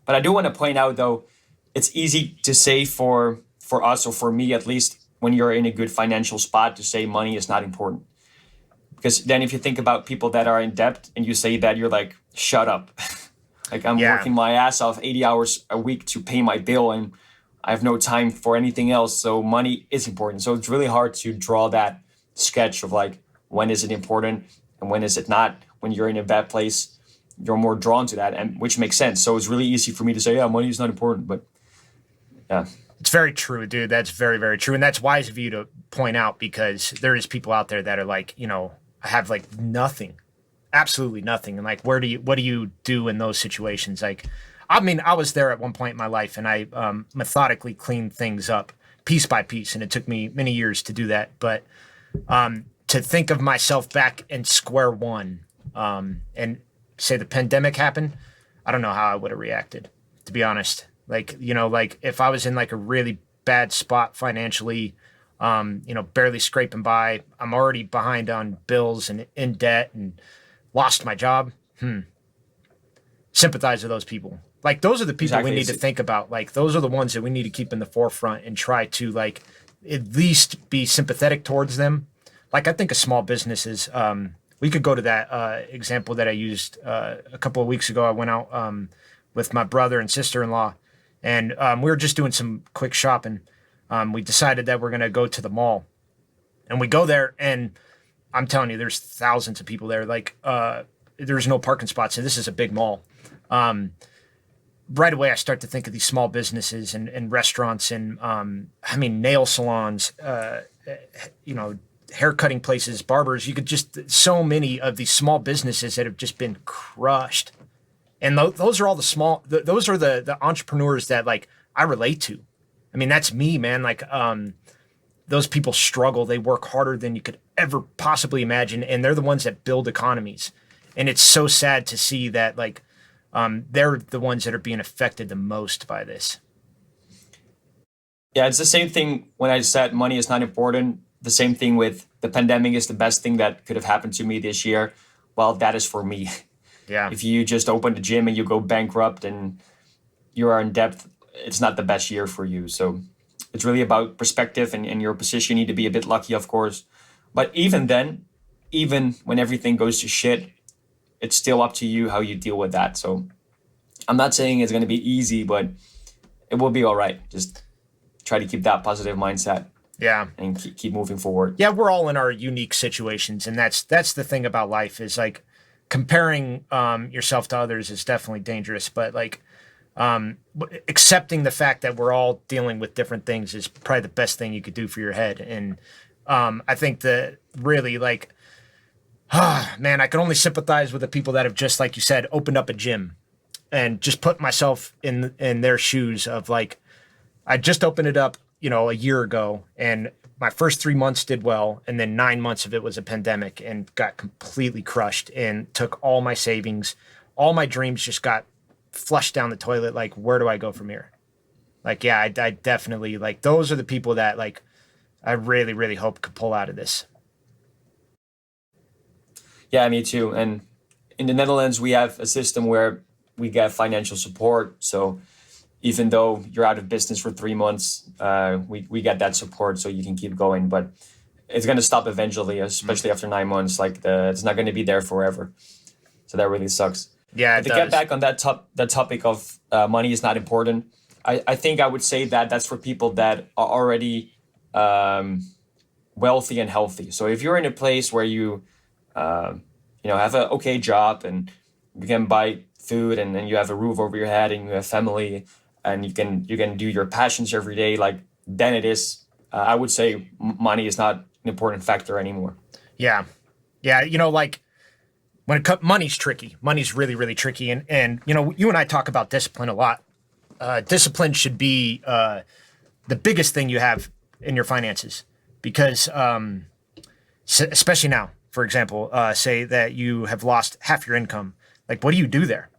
But I do want to point out though, it's easy to say for us, or for me at least, when you're in a good financial spot, to say money is not important. Because then if you think about people that are in debt and you say that, you're like, shut up. Like, I'm Yeah. working my ass off 80 hours a week to pay my bill, and I have no time for anything else. So money is important. So it's really hard to draw that sketch of like, when is it important and when is it not? When you're in a bad place, you're more drawn to that, and which makes sense. So it's really easy for me to say, yeah, money is not important. But yeah. It's very true, dude. That's very, very true. And that's wise of you to point out, because there is people out there that are like, have like nothing, absolutely nothing. And like, what do you do in those situations? Like, I mean, I was there at one point in my life, and I methodically cleaned things up piece by piece. And it took me many years to do that. But to think of myself back in square one, and say the pandemic happened, I don't know how I would have reacted, to be honest. Like, like if I was in like a really bad spot financially, barely scraping by, I'm already behind on bills and in debt and lost my job. Sympathize with those people. Like, those are the people Exactly. we need to think about. Like, those are the ones that we need to keep in the forefront and try to like at least be sympathetic towards them. Like, I think of small businesses. We could go to that example that I used a couple of weeks ago. I went out with my brother and sister-in-law, and we were just doing some quick shopping. We decided that we're going to go to the mall, and we go there, and I'm telling you, there's thousands of people there. Like, there's no parking spots, and this is a big mall. Right away, I start to think of these small businesses and restaurants and, nail salons, hair cutting places, barbers. You could just, so many of these small businesses that have just been crushed. And those are all those are the entrepreneurs that like I relate to. I mean, that's me, man. Like, those people struggle. They work harder than you could ever possibly imagine. And they're the ones that build economies. And it's so sad to see that, like, they're the ones that are being affected the most by this. Yeah, it's the same thing when I said money is not important. The same thing with the pandemic is the best thing that could have happened to me this year. Well, that is for me. Yeah. If you just open the gym and you go bankrupt and you are in debt, it's not the best year for you. So it's really about perspective and your position. You need to be a bit lucky, of course. But even then, even when everything goes to shit, it's still up to you how you deal with that. So I'm not saying it's going to be easy, but it will be all right. Just try to keep that positive mindset. Yeah. And keep moving forward. Yeah, we're all in our unique situations, and that's the thing about life is like comparing yourself to others is definitely dangerous, but like accepting the fact that we're all dealing with different things is probably the best thing you could do for your head. And I think that really like, man, I can only sympathize with the people that have just, like you said, opened up a gym, and just put myself in their shoes of like, I just opened it up, a year ago, and my first 3 months did well, and then 9 months of it was a pandemic and got completely crushed and took all my savings, all my dreams just got flushed down the toilet. Like, where do I go from here? Like, yeah, I definitely, like, those are the people that like I really, really hope could pull out of this. Yeah, me too. And in the Netherlands, we have a system where we get financial support. So even though you're out of business for 3 months, we get that support so you can keep going. But it's going to stop eventually, especially after 9 months. Like, it's not going to be there forever. So that really sucks. Yeah, But to get back on that topic of money is not important, I think I would say that that's for people that are already wealthy and healthy. So if you're in a place where you have an okay job and you can buy food and you have a roof over your head and you have family and you can do your passions every day, like, then it is, I would say money is not an important factor anymore. Yeah. Yeah. Like when it comes, money's tricky. Money's really, really tricky. And, you and I talk about discipline a lot. Discipline should be the biggest thing you have in your finances, because especially now, for example, say that you have lost half your income. Like, what do you do there?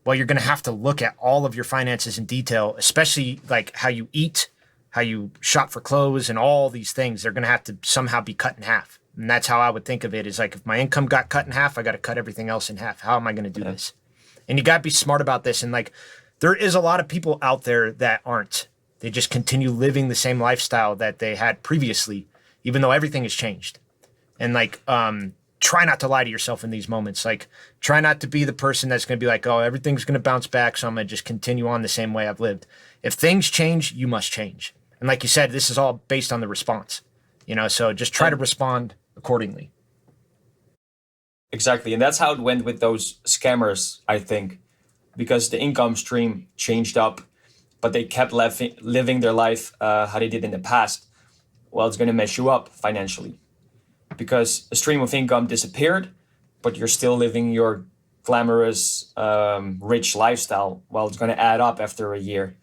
Well, you're going to have to look at all of your finances in detail, especially like how you eat, how you shop for clothes, and all these things. They're going to have to somehow be cut in half. And that's how I would think of it, is like, if my income got cut in half, I got to cut everything else in half. How am I going to do this? And you got to be smart about this. And like, there is a lot of people out there that aren't. They just continue living the same lifestyle that they had previously, even though everything has changed. And like, try not to lie to yourself in these moments. Like, try not to be the person that's going to be like, oh, everything's going to bounce back, so I'm going to just continue on the same way I've lived. If things change, you must change. And like you said, this is all based on the response, so just try to respond accordingly. Exactly. And that's how it went with those scammers, I think, because the income stream changed up, but they kept living their life how they did in the past. Well, it's going to mess you up financially because a stream of income disappeared, but you're still living your glamorous, rich lifestyle. Well, it's going to add up after a year.